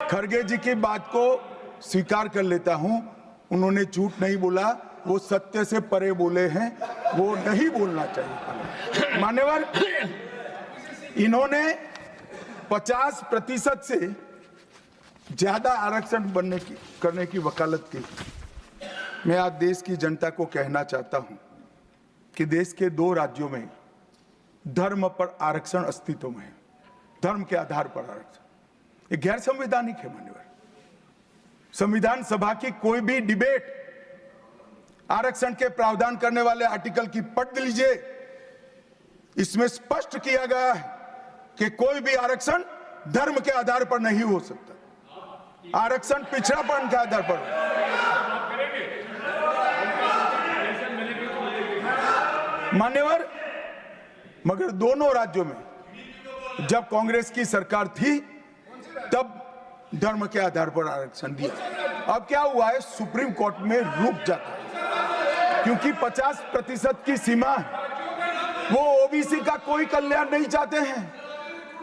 खड़गे जी की बात को स्वीकार कर लेता हूं, उन्होंने झूठ नहीं बोला, वो सत्य से परे बोले हैं, वो नहीं बोलना चाहिए। मान्यवर, इन्होंने 50% से ज्यादा आरक्षण करने की वकालत की। मैं आज देश की जनता को कहना चाहता हूं कि देश के 2 राज्यों में धर्म पर आरक्षण अस्तित्व में है, धर्म के आधार पर आरक्षण, ये गैर संवैधानिक है। मान्यवर, संविधान सभा की कोई भी डिबेट आरक्षण के प्रावधान करने वाले आर्टिकल की पढ़ लीजिए, इसमें स्पष्ट किया गया है कि कोई भी आरक्षण धर्म के आधार पर नहीं हो सकता, आरक्षण पिछड़ापन के आधार पर। मान्यवर, मगर दोनों राज्यों में जब कांग्रेस की सरकार थी तब धर्म के आधार पर आरक्षण दिया। अब क्या हुआ है, सुप्रीम कोर्ट में रुक जाता है क्योंकि 50% की सीमा है। वो ओबीसी का कोई कल्याण नहीं चाहते हैं,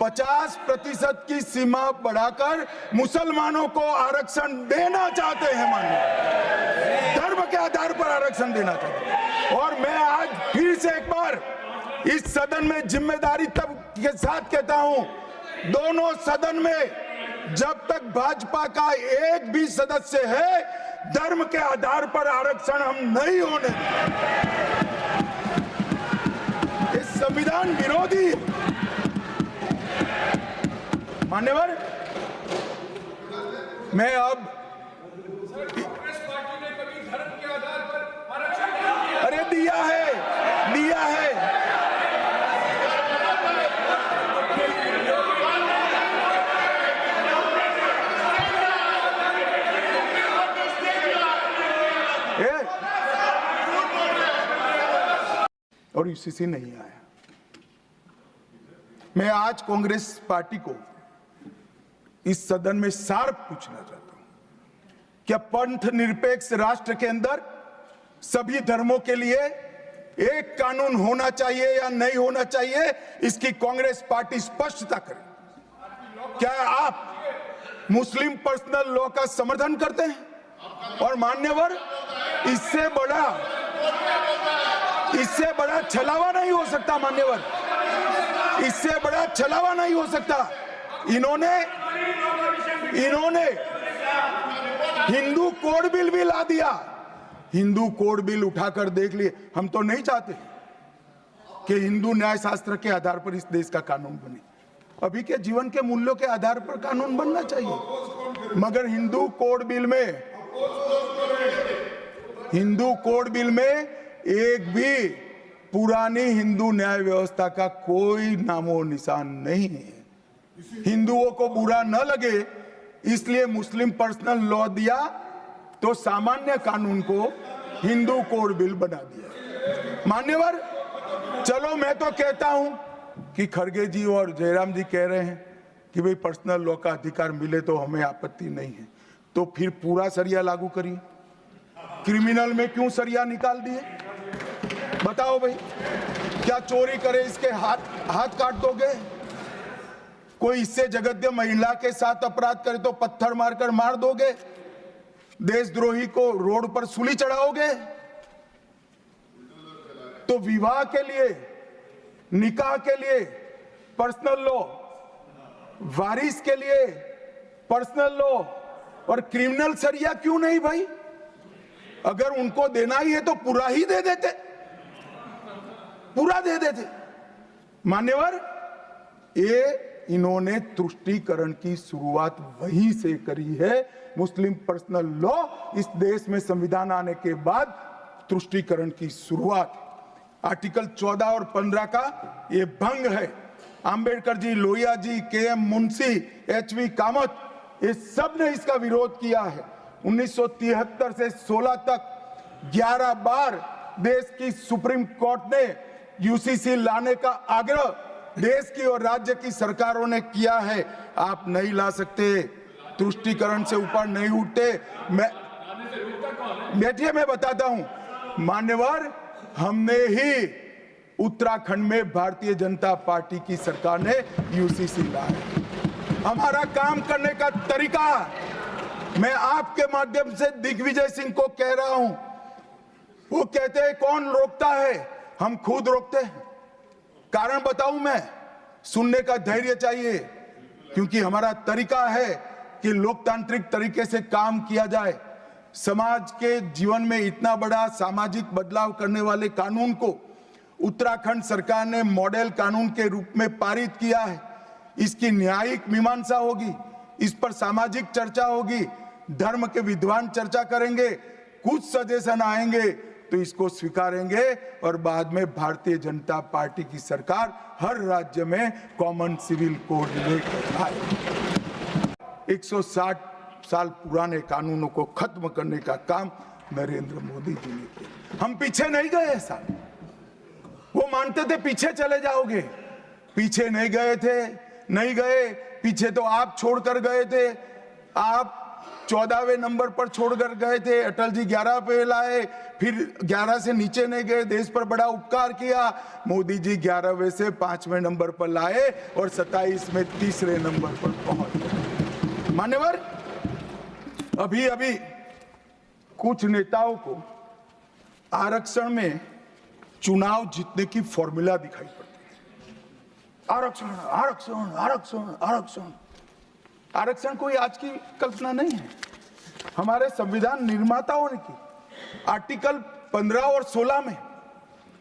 50% की सीमा बढ़ाकर मुसलमानों को आरक्षण देना चाहते हैं। मानिए, धर्म के आधार पर आरक्षण देना चाहते हैं। और मैं आज फिर से एक बार इस सदन में जिम्मेदारी तब के साथ कहता हूं, दोनों सदन में जब तक भाजपा का एक भी सदस्य है, धर्म के आधार पर आरक्षण हम नहीं होने देंगे। इस संविधान विरोधी। मान्यवर, मैं अब कांग्रेस पार्टी ने कभी धर्म के आधार पर आरक्षण अरे दिया है। और यूसीसी नहीं आया। मैं आज कांग्रेस पार्टी को इस सदन में सार्प पूछना चाहता हूं, क्या पंथ निरपेक्ष राष्ट्र के अंदर सभी धर्मों के लिए एक कानून होना चाहिए या नहीं होना चाहिए, इसकी कांग्रेस पार्टी स्पष्टता करे। क्या आप मुस्लिम पर्सनल लॉ का समर्थन करते हैं? और मान्यवर, इससे बड़ा छलावा नहीं हो सकता। मान्यवर, इससे बड़ा छलावा नहीं हो सकता। इन्होंने हिंदू कोड बिल भी ला दिया। हिंदू कोड बिल उठाकर देख लिए। हम तो नहीं चाहते कि हिंदू न्याय शास्त्र के आधार पर इस देश का कानून बने, अभी के जीवन के मूल्यों के आधार पर कानून बनना चाहिए। मगर हिंदू कोड बिल में एक भी पुरानी हिंदू न्याय व्यवस्था का कोई नामो निशान नहीं है। हिंदुओं को बुरा न लगे इसलिए मुस्लिम पर्सनल लॉ दिया, तो सामान्य कानून को हिंदू कोड बिल बना दिया। मान्यवर, चलो मैं तो कहता हूं कि खड़गे जी और जयराम जी कह रहे हैं कि भाई पर्सनल लॉ का अधिकार मिले तो हमें आपत्ति नहीं है, तो फिर पूरा सरिया लागू करिए। क्रिमिनल में क्यों सरिया निकाल दिए? बताओ भाई, क्या चोरी करे इसके हाथ काट दोगे? कोई इससे जगद्य महिला के साथ अपराध करे तो पत्थर मारकर मार दोगे? देशद्रोही को रोड पर सूली चढ़ाओगे? तो विवाह के लिए, निकाह के लिए पर्सनल लॉ, वारिस के लिए पर्सनल लॉ और क्रिमिनल सरिया क्यों नहीं भाई? अगर उनको देना ही है तो पूरा ही दे देते, पूरा दे देते। मान्यवर, ये इन्होंने तुष्टीकरण की शुरुआत वहीं से करी है। मुस्लिम पर्सनल लॉ इस देश में संविधान आने के बाद तुष्टीकरण की शुरुआत। आर्टिकल 14 और 15 का ये भंग है। अंबेडकर जी, लोहिया जी, के.एम. मुंशी, एच.वी. कामत, ये सब ने इसका विरोध किया है। 1973 से 16 तक 11 बार देश की सुप्रीम कोर्ट ने यूसीसी लाने का आग्रह देश की और राज्य की सरकारों ने किया है। आप नहीं ला सकते, तुष्टीकरण से ऊपर नहीं उठते। बैठिए, मैं बताता हूं। मान्यवर, हमने ही उत्तराखंड में भारतीय जनता पार्टी की सरकार ने यूसीसी लाया। हमारा काम करने का तरीका, मैं आपके माध्यम से दिग्विजय सिंह को कह रहा हूं। वो कहते हैं कौन रोकता है, हम खुद रोकते हैं। कारण बताऊं मैं, सुनने का धैर्य चाहिए, क्योंकि हमारा तरीका है कि लोकतांत्रिक तरीके से काम किया जाए। समाज के जीवन में इतना बड़ा सामाजिक बदलाव करने वाले कानून को उत्तराखंड सरकार ने मॉडल कानून के रूप में पारित किया है। इसकी न्यायिक मीमांसा होगी, इस पर सामाजिक चर्चा होगी, धर्म के विद्वान चर्चा करेंगे, कुछ सजेशन आएंगे तो इसको स्वीकारेंगे और बाद में भारतीय जनता पार्टी की सरकार हर राज्य में कॉमन सिविल कोड लेकर आए। 160 साल पुराने कानूनों को खत्म करने का काम नरेंद्र मोदी जी ने किया। हम पीछे नहीं गए ऐसा, वो मानते थे पीछे चले जाओगे, पीछे नहीं गए थे, नहीं गए पीछे। तो आप छोड़कर गए थे, आप 14वें नंबर पर छोड़कर गए थे, अटल जी 11 पे लाए, फिर 11 से नीचे नहीं गए, देश पर बड़ा उपकार किया। मोदी जी 11वें से 5वें नंबर पर लाए और 27 में 3रे नंबर पर पहुंच गए। मान्यवर, अभी अभी कुछ नेताओं को आरक्षण में चुनाव जीतने की फॉर्मूला दिखाई पड़ती है। आरक्षण आरक्षण आरक्षण आरक्षण आरक्षण कोई आज की कल्पना नहीं है, हमारे संविधान निर्माताओं ने की। आर्टिकल 15 और 16 में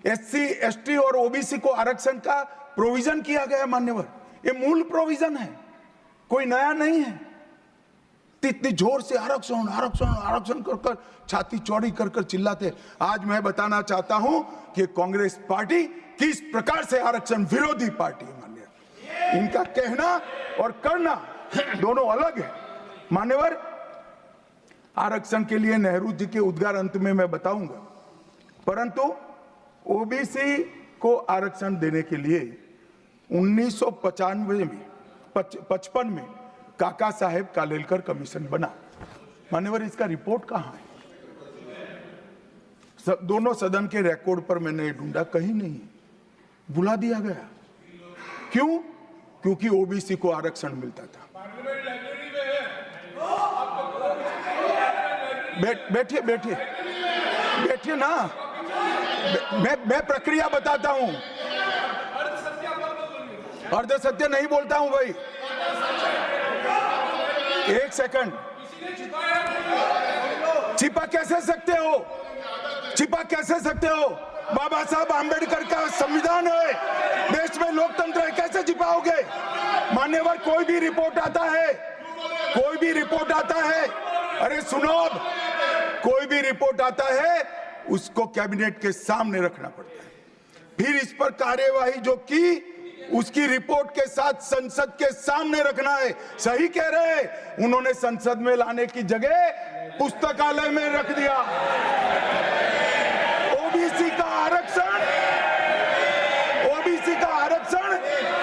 एससी, एसटी और ओबीसी को आरक्षण का प्रोविजन किया गया। मान्यवर, ये मूल प्रोविजन है, कोई नया नहीं है। इतनी जोर से आरक्षण आरक्षण आरक्षण कर कर छाती चौड़ी कर कर चिल्लाते। आज मैं बताना चाहता हूं कि कांग्रेस पार्टी किस प्रकार से आरक्षण विरोधी पार्टी है। मान्यवर, इनका कहना और करना दोनों अलग है। मान्यवर, आरक्षण के लिए नेहरू जी के उद्गार अंत में मैं बताऊंगा, परंतु ओबीसी को आरक्षण देने के लिए 1995 में 55 में काका साहेब कालेलकर कमीशन बना। मान्यवर, इसका रिपोर्ट कहां है? दोनों सदन के रिकॉर्ड पर मैंने ढूंढा, कहीं नहीं, बुला दिया गया। क्यों? क्योंकि ओबीसी को आरक्षण मिलता था। बैठिए बैठिए बैठिए ना, मैं प्रक्रिया बताता हूं। अर्ध सत्य नहीं बोलता हूं भाई, एक सेकंड। छिपा कैसे सकते हो, छिपा कैसे सकते हो? बाबा साहब आंबेडकर का संविधान है, देश में लोकतंत्र है, कैसे छिपाओगे? मान्यवर, कोई भी रिपोर्ट आता है, कोई भी रिपोर्ट आता है, अरे सुनो, अब कोई भी रिपोर्ट आता है उसको कैबिनेट के सामने रखना पड़ता है, फिर इस पर कार्यवाही जो की उसकी रिपोर्ट के साथ संसद के सामने रखना है। सही कह रहे हैं, उन्होंने संसद में लाने की जगह पुस्तकालय में रख दिया। ओबीसी का आरक्षण, ओबीसी का आरक्षण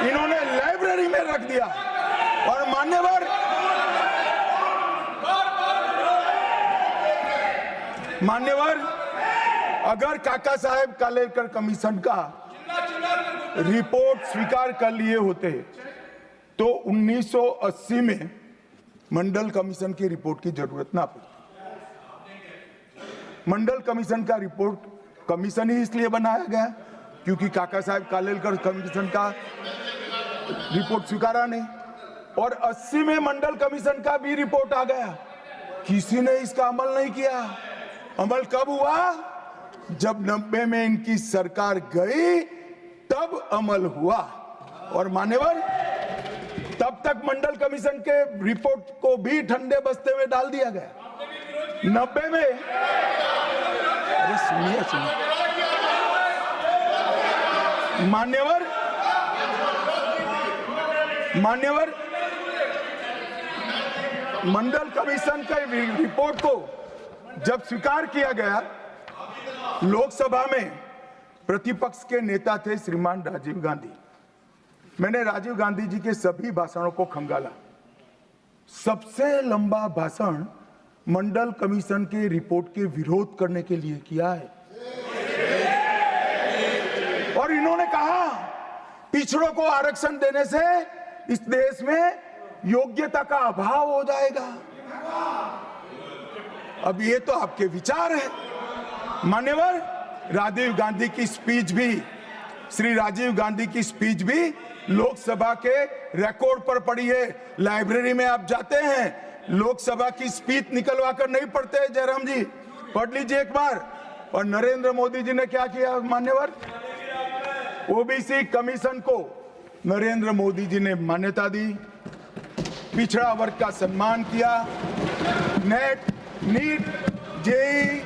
इन्होंने लाइब्रेरी में रख दिया। और मान्यवर, अगर काका साहेब कालेलकर कमीशन का रिपोर्ट स्वीकार कर लिए होते तो 1980 में मंडल कमीशन की रिपोर्ट की जरूरत ना पड़ती। मंडल कमीशन का रिपोर्ट कमीशन ही इसलिए बनाया गया क्योंकि काका साहेब कालेलकर कमीशन का रिपोर्ट स्वीकारा नहीं, और 80 में मंडल कमीशन का भी रिपोर्ट आ गया, किसी ने इसका अमल नहीं किया। अमल कब हुआ? जब 90 में इनकी सरकार गई तब अमल हुआ। और मान्यवर, तब तक मंडल कमीशन के रिपोर्ट को भी ठंडे बस्ते में डाल दिया गया। 90 में, अरे सुनिए सुनिए मान्यवर, मंडल कमीशन के रिपोर्ट को जब स्वीकार किया गया, लोकसभा में प्रतिपक्ष के नेता थे श्रीमान राजीव गांधी। मैंने राजीव गांधी जी के सभी भाषणों को खंगाला। सबसे लंबा भाषण मंडल कमीशन के रिपोर्ट के विरोध करने के लिए किया है। और इन्होंने कहा पिछड़ों को आरक्षण देने से इस देश में योग्यता का अभाव हो जाएगा। अब ये तो आपके विचार है। मान्यवर, राजीव गांधी की स्पीच भी, श्री राजीव गांधी की स्पीच भी लोकसभा के रिकॉर्ड पर पड़ी है। लाइब्रेरी में आप जाते हैं, लोकसभा की स्पीच निकलवा कर नहीं पढ़ते। जयराम जी पढ़ लीजिए एक बार। और नरेंद्र मोदी जी ने क्या किया मान्यवर? ओबीसी कमीशन को नरेंद्र मोदी जी ने मान्यता दी, पिछड़ा वर्ग का सम्मान किया, नेट, नीट, जेई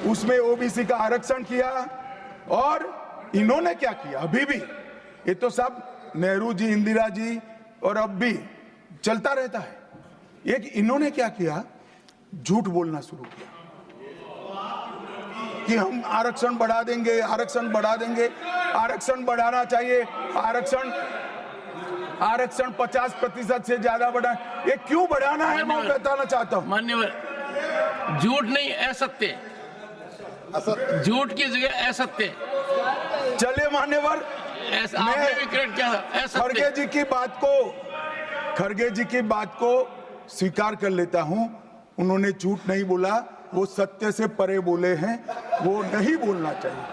उसमें ओबीसी का आरक्षण किया। और इन्होंने क्या किया? अभी भी ये तो सब नेहरू जी, इंदिरा जी और अब भी चलता रहता है। एक इन्होंने क्या किया? झूठ बोलना शुरू किया कि हम आरक्षण बढ़ा देंगे, आरक्षण बढ़ा देंगे। आरक्षण बढ़ाना चाहिए, आरक्षण 50% से ज्यादा बढ़ा। ये क्यों बढ़ाना है मैं बताना चाहता हूं। मान्यवर, झूठ नहीं, असत्य, झूठ की जगह असत्य। चलिए मान्यवर, आपने भी करेक्ट किया, असत्य। खड़गे जी की बात को स्वीकार कर लेता हूं। उन्होंने झूठ नहीं बोला, वो सत्य से परे बोले हैं, वो नहीं बोलना चाहिए।